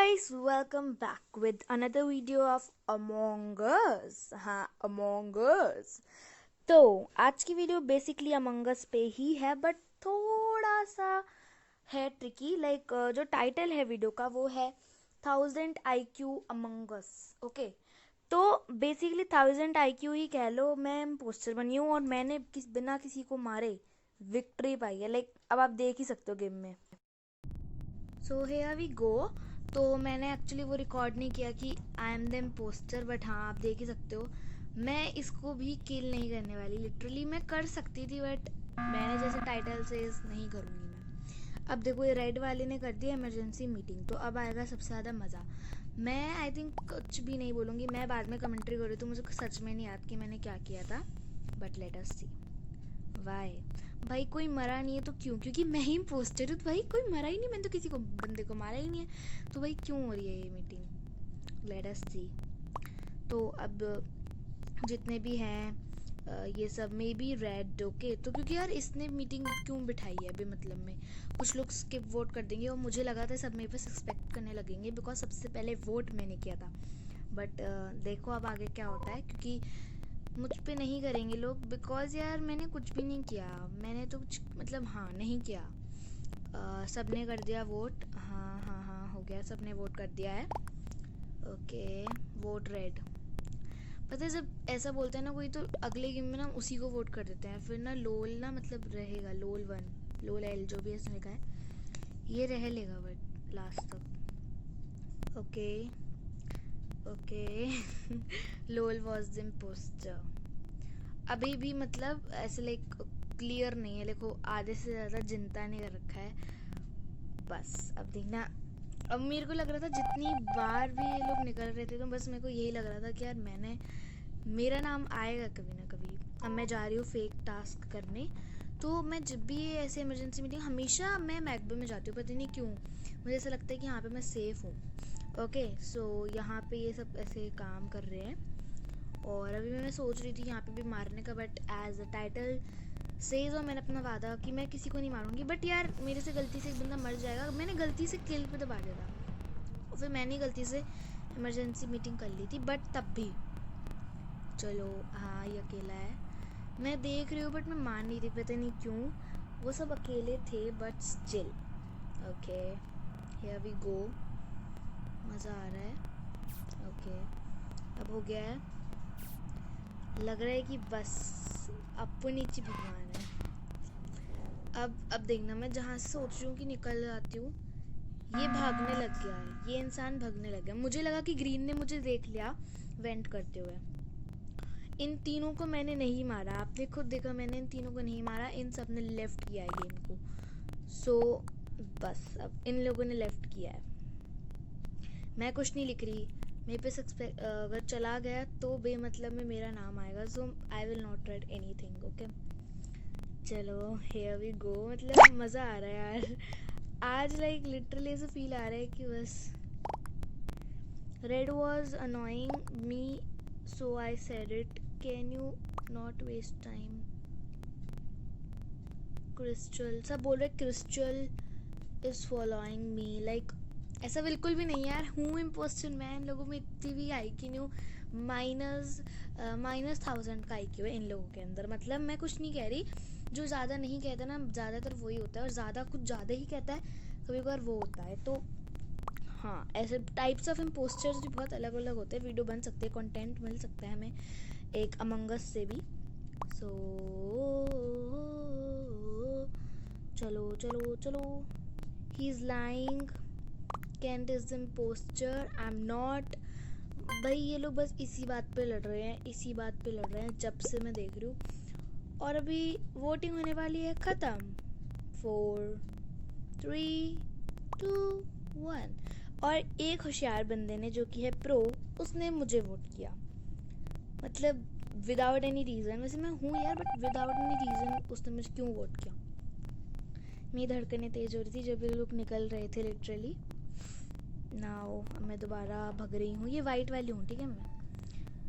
guys, welcome back with another video of Among Us. हाँ, Among Us. तो आज की वीडियो बेसिकली Among Us पे ही है, बट थोड़ा सा है ट्रिकी. लाइक जो टाइटल है वीडियो का वो है 1000 IQ Among Us. ओके, तो बेसिकली 1000 IQ ही कह लो. मैं पोस्टर बनी हूँ और मैंने बिना किसी को मारे विक्ट्री पाई है. लाइक अब आप देख ही सकते हो गेम में. So here we go. तो मैंने एक्चुअली वो रिकॉर्ड नहीं किया कि I am the impostor, but हाँ आप देख ही सकते हो मैं इसको भी किल नहीं करने वाली. लिटरली मैं कर सकती थी बट मैंने जैसे टाइटल से नहीं करूँगी मैं. अब देखो ये रेड वाले ने कर दिया इमरजेंसी मीटिंग, तो अब आएगा सबसे ज़्यादा मज़ा. मैं आई थिंक कुछ भी नहीं बोलूँगी, मैं बाद में कमेंट्री करूँ तो मुझे सच में नहीं याद कि मैंने क्या किया था. But let us see why. भाई कोई मरा नहीं है तो क्यों? क्योंकि मैं ही पोस्टेड हूँ. भाई कोई मरा ही नहीं, मैंने तो किसी को बंदे को मारा ही नहीं है, तो भाई क्यों हो रही है ये मीटिंग? लेट अस सी. तो अब जितने भी हैं ये सब मे बी रेड. ओके, तो क्योंकि यार इसने मीटिंग क्यों बिठाई है अभी, मतलब में कुछ लोग स्किप वोट कर देंगे और मुझे लगा था सब मेरे पे सस्पेक्ट करने लगेंगे बिकॉज सबसे पहले वोट मैंने किया था. बट देखो अब आगे क्या होता है, क्योंकि मुझ पे नहीं करेंगे लोग बिकॉज यार मैंने कुछ भी नहीं किया. मैंने तो कुछ मतलब हाँ नहीं किया. सबने कर दिया वोट. हाँ हाँ हाँ हो गया, सबने वोट कर दिया है. Okay, vote red. पता है जब ऐसा बोलते हैं ना कोई, तो अगले गेम में ना उसी को वोट कर देते हैं. फिर ना लोल ना मतलब रहेगा, लोल 1 लोल एल जो भी इसने लिखा है ये रह लेगा बट लास्ट तक. Okay okay lol was the impostor. अभी भी मतलब ऐसे लाइक क्लियर नहीं है. देखो आधे से ज़्यादा जिंदा नहीं कर रखा है. बस अब देखना. अब मेरे को लग रहा था जितनी बार भी ये लोग निकल रहे थे तो बस मेरे को यही लग रहा था कि यार मेरा नाम आएगा कभी ना कभी. अब मैं जा रही हूँ फेक टास्क करने. तो मैं जब भी ऐसे इमरजेंसी मीटिंग हमेशा मैं मैकबे में जाती हूँ, पता नहीं क्यों. मुझे ऐसा लगता है कि यहाँ पे मैं सेफ़ हूँ. ओके, सो यहाँ पे ये सब ऐसे काम कर रहे हैं और अभी मैं सोच रही थी यहाँ पे भी मारने का, but as a title says और मैंने अपना वादा कि मैं किसी को नहीं मारूंगी. बट यार मेरे से गलती से एक बंदा मर जाएगा. मैंने गलती से किल पे दबा दिया था और फिर मैंने गलती से इमरजेंसी मीटिंग कर ली थी. बट तब भी चलो हाँ ये अकेला है, मैं देख रही हूँ बट मैं मान नहीं रही, पता नहीं क्यों. वो सब अकेले थे but still. Okay here we go. मज़ा आ रहा है. ओके अब हो गया है. लग रहा है कि बस अपनी ची भगवान है. अब देखना, मैं जहाँ से सोच रही हूँ कि निकल जाती हूँ ये भागने लग गया है. ये इंसान भागने लग गया. मुझे लगा कि ग्रीन ने मुझे देख लिया वेंट करते हुए. इन तीनों को मैंने नहीं मारा. आपने खुद देखा मैंने इन तीनों को नहीं मारा. इन सब ने लेफ्ट किया है गेम को. सो बस अब इन लोगों ने लेफ्ट किया है. मैं कुछ नहीं लिख रही. मेरे पे अगर चला गया तो बेमतलब में मेरा नाम आएगा. So I will not write anything. Okay चलो हियर वी गो. मतलब मज़ा आ रहा है यार आज. लाइक लिटरली ऐसा फील आ रहा है कि बस Red was annoying me so I said it. Can you not waste time. Crystal सब बोल रहे Crystal is following me. Like ऐसा बिल्कुल भी नहीं है यार. हूँ इम्पोस्टर मैं. इन लोगों में इतनी भी आई क्यू नहीं. -1000 का IQ है इन लोगों के अंदर. मतलब मैं कुछ नहीं कह रही. जो ज़्यादा नहीं कहता ना ज़्यादातर वही होता है, और ज़्यादा कुछ ज़्यादा ही कहता है कभी कभार वो होता है. तो हाँ ऐसे टाइप्स ऑफ इम्पोस्टर्स भी बहुत अलग अलग होते हैं. वीडियो बन सकते हैं, कंटेंट मिल सकता है हमें एक अमंग अस से भी. सो चलो चलो चलो. He is lying. Kent is the imposter. I'm not. भाई ये लोग बस इसी बात पे लड़ रहे हैं, इसी बात पे लड़ रहे हैं जब से मैं देख रही हूँ. और अभी वोटिंग होने वाली है. ख़त्म. 4 3 2 1. और एक होशियार बंदे ने जो कि है प्रो, उसने मुझे वोट किया. मतलब विदाउट एनी रीज़न. वैसे मैं हूँ यार बट विदाउट एनी रीज़न उसने मुझे क्यों वोट किया. मेरी धड़कनें तेज़ हो रही थी जब ये लोग निकल रहे थे लिटरली. नाउ अब मैं दोबारा भग रही हूँ. ये वाइट वाली हूँ ठीक है मैं.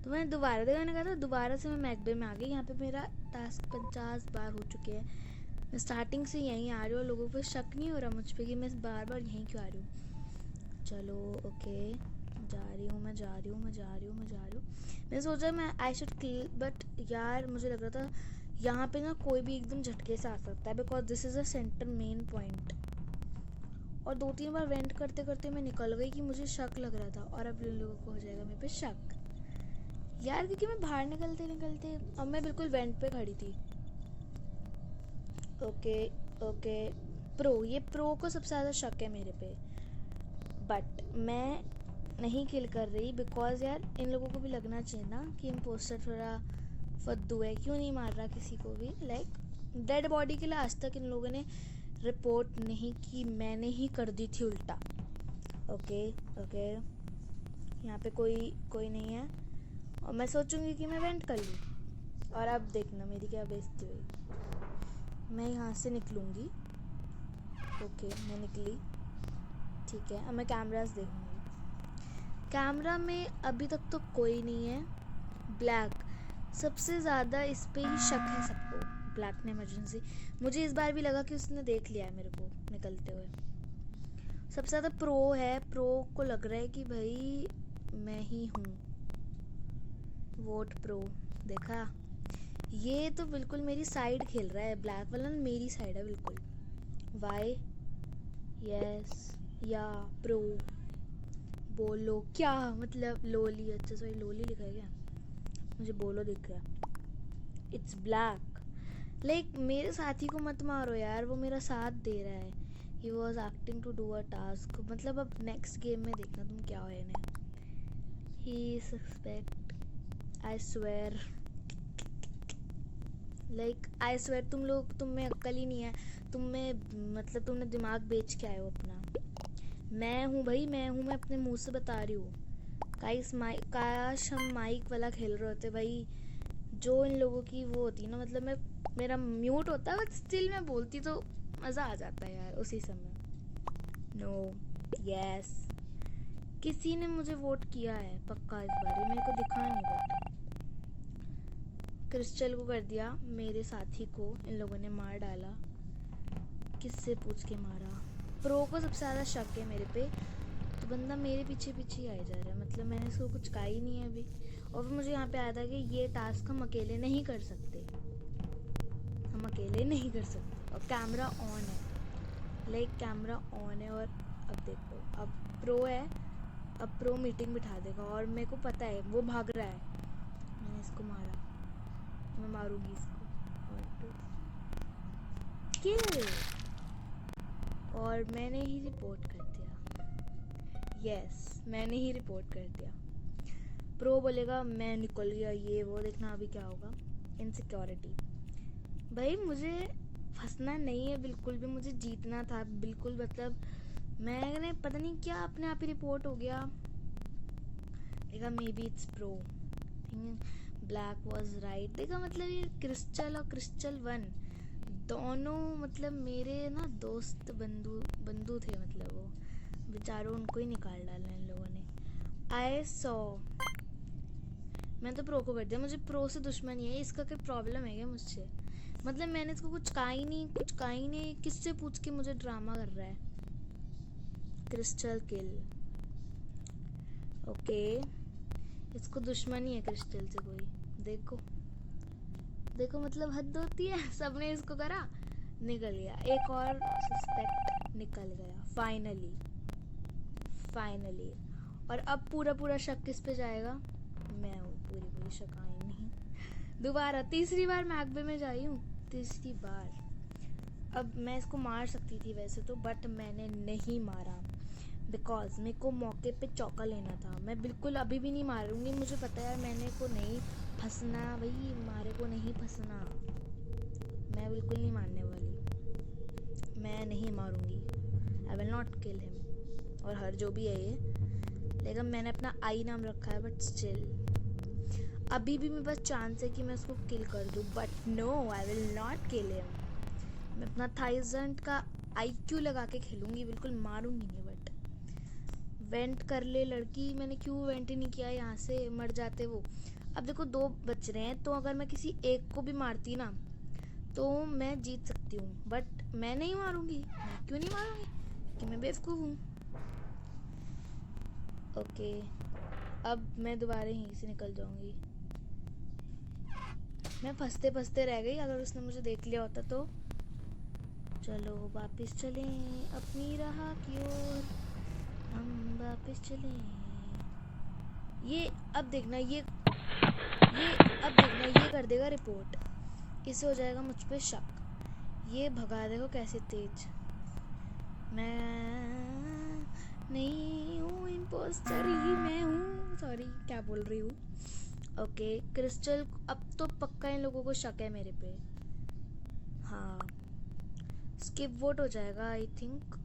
तो मैंने दोबारा देखा, मैंने कहा था दोबारा से मैं मैकबे में आ गई. यहाँ पे मेरा टास्क 50 बार हो चुके हैं. मैं स्टार्टिंग से यहीं आ रही हूँ और लोगों को शक नहीं हो रहा मुझ पर कि मैं बार बार यहीं क्यों आ रही हूँ. चलो ओके, जा रही हूँ मैं, जा रही हूँ मैं, जा रही हूँ मैं, जा रही हूँ। मैंने सोचा मैं आई शुड किल, बट यार मुझे लग रहा था यहाँ पे ना कोई भी एकदम झटके से आ सकता है, because this is a centre main point. और 2-3 बार वेंट करते करते मैं निकल गई कि मुझे शक लग रहा था, और अब लोगों को हो जाएगा मेरे पे शक यार, क्योंकि मैं बाहर निकलते निकलते अब मैं बिल्कुल वेंट पे खड़ी थी। ओके ओके, प्रो, ये प्रो को सबसे ज़्यादा शक है मेरे पे, बट मैं नहीं किल कर रही बिकॉज यार इन लोगों को भी लगना चाहिए ना कि इम्पोस्टर थोड़ा फद्दू है, क्यों नहीं मार रहा किसी को भी। लाइक डेड बॉडी के लिए आज तक इन लोगों ने रिपोर्ट नहीं की, मैंने ही कर दी थी उल्टा। ओके ओके, यहाँ पे कोई नहीं है, और मैं सोचूंगी कि मैं वेंट कर लूँ, और अब देखना मेरी क्या बेइज्जती हुई। मैं यहाँ से निकलूँगी। ओके मैं निकली, ठीक है। अब मैं कैमरास देखूँगी। कैमरा में अभी तक तो कोई नहीं है। ब्लैक सबसे ज़्यादा, इस पे ही शक है सबको। ब्लैक ने इमरजेंसी, मुझे इस बार भी लगा कि उसने देख लिया है मेरे को निकलते हुए। सबसे ज़्यादा प्रो है, प्रो को लग रहा है कि भाई मैं ही हूँ। वोट प्रो, देखा, ये तो बिल्कुल मेरी साइड खेल रहा है, ब्लैक वाला मेरी साइड है बिल्कुल। वाई, यस या प्रो, बोलो क्या मतलब, लोली, अच्छा सॉरी लोली लिखा है क्या, मुझे बोलो दिख गया। It's black. लाइक मेरे साथी को मत मारो यार, वो मेरा साथ दे रहा है। He was acting to do a task, मतलब अब नेक्स्ट गेम में देखना तुम क्या हो इन्हें। He suspect, I swear, like I swear, तुम में अक्ल ही नहीं है, तुम में मतलब तुमने दिमाग बेच के आए हो अपना। मैं हूँ भाई, मैं हूँ, मैं अपने मुंह से बता रही हूँ। काश हम माइक वाला खेल रहे होते भाई, जो इन लोगों की वो होती ना, मतलब मेरा म्यूट होता है बट स्टिल मैं बोलती तो मज़ा आ जाता है यार उसी समय। नो, यस, किसी ने मुझे वोट किया है पक्का इस बार, मेरे को दिखा नहीं, बट क्रिस्टल को कर दिया, मेरे साथी को इन लोगों ने मार डाला। किससे पूछ के मारा? प्रो को सबसे ज़्यादा शक है मेरे पे, तो बंदा मेरे पीछे पीछे ही आया जा रहा है, मतलब मैंने इसको कुछ कहा ही नहीं है अभी। और फिर मुझे यहाँ पे आया था कि ये टास्क हम अकेले नहीं कर सकते, हम अकेले नहीं कर सकते। और कैमरा ऑन है, लाइक कैमरा ऑन है, और अब देखो अब प्रो है, अब प्रो मीटिंग बिठा देगा, और मेरे को पता है वो भाग रहा है। मैंने इसको मारा, मैं मारूंगी इसको, किल, और मैंने ही रिपोर्ट कर दिया। यस, मैंने ही रिपोर्ट कर दिया। प्रो बोलेगा मैं निकल गया, ये वो, देखना अभी क्या होगा। इनसिक्योरिटी, भाई मुझे फंसना नहीं है बिल्कुल भी, मुझे जीतना था बिल्कुल, मतलब मैंने पता नहीं क्या अपने आप ही रिपोर्ट हो गया। देखा, may be it's pro, black was right. देखा, मतलब ये क्रिस्टल और क्रिस्टल 1 दोनों मतलब मेरे ना दोस्त बंधु थे, मतलब वो बेचारों, उनको ही निकाल डाला इन लोगों ने। आई सॉ, मैं तो प्रो को कर दिया, मुझे प्रो से दुश्मनी है, इसका कोई प्रॉब्लम है क्या मुझसे? मतलब मैंने इसको कुछ कहा ही नहीं, किससे पूछ के मुझे ड्रामा कर रहा है। क्रिस्टल किल, ओके, इसको दुश्मनी है क्रिस्टल से कोई, देखो मतलब हद होती है। सबने इसको करा, निकल गया, एक और सस्पेक्ट निकल गया फाइनली। और अब पूरा शक किस पे जाएगा? मैं हूँ पूरी शकाएं नहीं, दोबारा तीसरी बार मैकबे में जाई हूँ, तीसरी बार। अब मैं इसको मार सकती थी वैसे तो, बट मैंने नहीं मारा बिकॉज मेरे को मौके पे चौका लेना था। मैं बिल्कुल अभी भी नहीं मारूंगी, मुझे पता है मैंने को नहीं फंसना भाई, मारे को नहीं फंसना, मैं बिल्कुल नहीं मारने वाली, मैं नहीं मारूंगी, I will not kill him. और हर जो भी है ये, लेकिन मैंने अपना आई नाम रखा है, बट स्टिल अभी भी मेरे पास चांस है कि मैं उसको किल कर दूँ, but no, I will not kill him. मैं अपना 1000 का IQ लगा के खेलूँगी, बिल्कुल मारूंगी नहीं। बट वेंट कर ले लड़की, मैंने क्यों वेंट ही नहीं किया, यहाँ से मर जाते वो। अब देखो 2 बच रहे हैं, तो अगर मैं किसी एक को भी मारती ना तो मैं जीत सकती हूँ, बट मैं नहीं मारूंगी। मैं क्यों नहीं मारूंगी? कि मैं बेवकूफ़ हूँ। ओके, अब मैं दोबारा यहीं से निकल जाऊंगी। मैं फंसते फंसते रह गई, अगर उसने मुझे देख लिया होता तो। चलो वापस चलें अपनी राह की ओर, हम वापस चलें। ये अब देखना, ये अब देखना, ये कर देगा रिपोर्ट, इससे हो जाएगा मुझ पे शक। ये भगा देखो कैसे तेज। मैं नहीं हूँ इम्पोस्टर, ही मैं हूँ। सॉरी, क्या बोल रही हूँ। ओके, क्रिस्टल अब तो पक्का इन लोगों को शक है मेरे पे। हाँ, स्किप वोट हो जाएगा आई थिंक,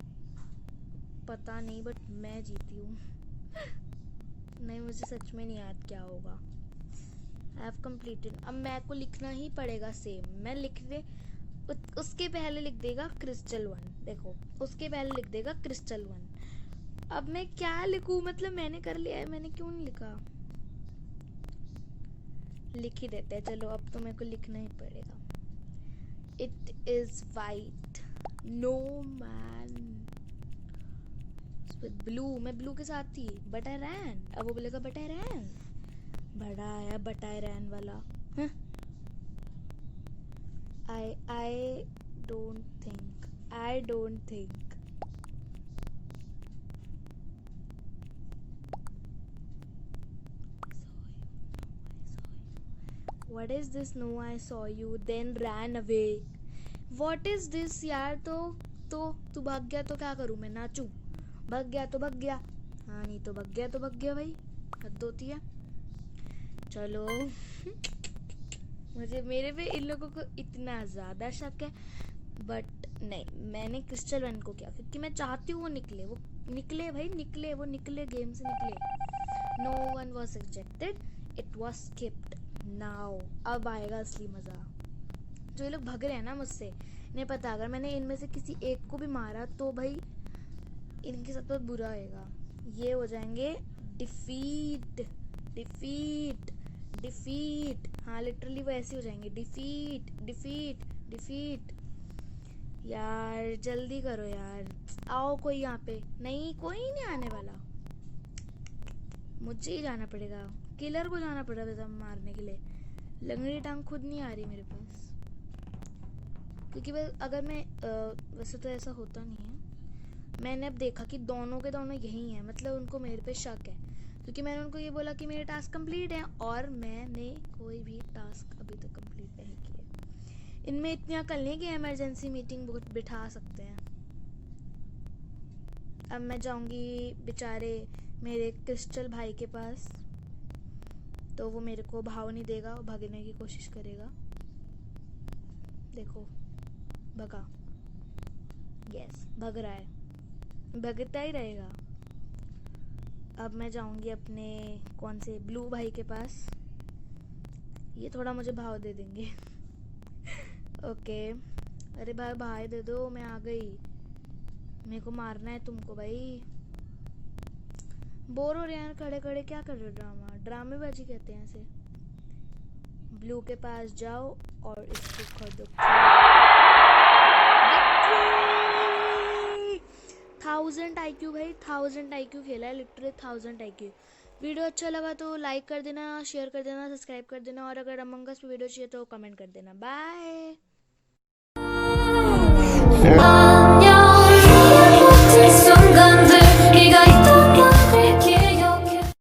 पता नहीं, बट मैं जीती हूँ। नहीं, मुझे सच में नहीं याद क्या होगा। I have completed. अब मैं को लिखना ही पड़ेगा सेम। मैं लिखने उसके पहले लिख देगा क्रिस्टल 1। देखो, उसके पहले लिख देगा क्रिस्टल 1। अब मैं क्या लिखूं, मतलब मैंने कर लिया है, मैंने क्यों नहीं लिखा। लिख ही देते हैं, चलो अब तो मेरे को लिखना ही पड़ेगा। It is white, no man blue. मैं ब्लू के साथ थी, बट आई रैन। अब वो बोलेगा बट आई रैन, बड़ा आया बट आई रैन वाला। I don't think what is this, no I saw you then ran away, what is this यार। तो तू भाग गया तो क्या करूं मैं, नाचूं? भाग गया तो भाग गया, हाँ नहीं तो भाग गया तो भाग गया भाई, हद होती है। चलो मुझे मेरे पे इन लोगों को इतना ज़्यादा शक है, बट नहीं, मैंने क्रिस्टल 1 को किया क्योंकि मैं चाहती हूँ वो निकले भाई, वो निकले गेम से निकले। No one was rejected, it was skipped. Now अब आएगा असली मज़ा। जो ये लोग भाग रहे हैं ना मुझसे, इन्हें पता अगर मैंने इनमें से किसी एक को भी मारा तो भाई इनके साथ बहुत बुरा होएगा। ये हो जाएंगे डिफीट डिफीट डिफीट। हाँ लिटरली वो ऐसे हो जाएंगे, डिफीट डिफीट डिफीट। यार जल्दी करो यार, आओ कोई यहाँ पे। नहीं, कोई नहीं आने वाला, मुझे ही जाना पड़ेगा, किलर को जाना पड़ेगा मारने के लिए। लंगड़ी टांग खुद नहीं आ रही मेरे पास, क्योंकि अगर मैं वैसे तो ऐसा होता नहीं है। मैंने अब देखा कि दोनों के दोनों यही हैं, मतलब उनको मेरे पे शक है, क्योंकि मैंने उनको ये बोला कि मेरे टास्क कंप्लीट हैं और मैंने कोई भी टास्क अभी तक कंप्लीट नहीं किए। इनमें इतनी अकल नहीं कि इमरजेंसी मीटिंग बिठा सकते हैं। अब मैं जाऊंगी बेचारे मेरे क्रिस्टल भाई के पास, तो वो मेरे को भाव नहीं देगा, वो भागने की कोशिश करेगा। देखो भगा, यस भग रहा है, भगता ही रहेगा। अब मैं जाऊंगी अपने कौन से ब्लू भाई के पास, ये थोड़ा मुझे भाव दे देंगे। ओके, अरे भाई भाई दे दो, मैं आ गई, मेरे को मारना है तुमको भाई। बोर हो रहे हैं खड़े खड़े, क्या कर रहे हो, ड्रामेबाजी कहते हैं इसे। ब्लू के पास जाओ और इसको खरीदो। 1000 IQ भाई, 1000 IQ खेला है लिटरली, 1000 IQ। वीडियो अच्छा लगा तो लाइक कर देना, शेयर कर देना, सब्सक्राइब कर देना, और अगर अमंग अस पे वीडियो चाहिए तो कमेंट कर देना। बाय।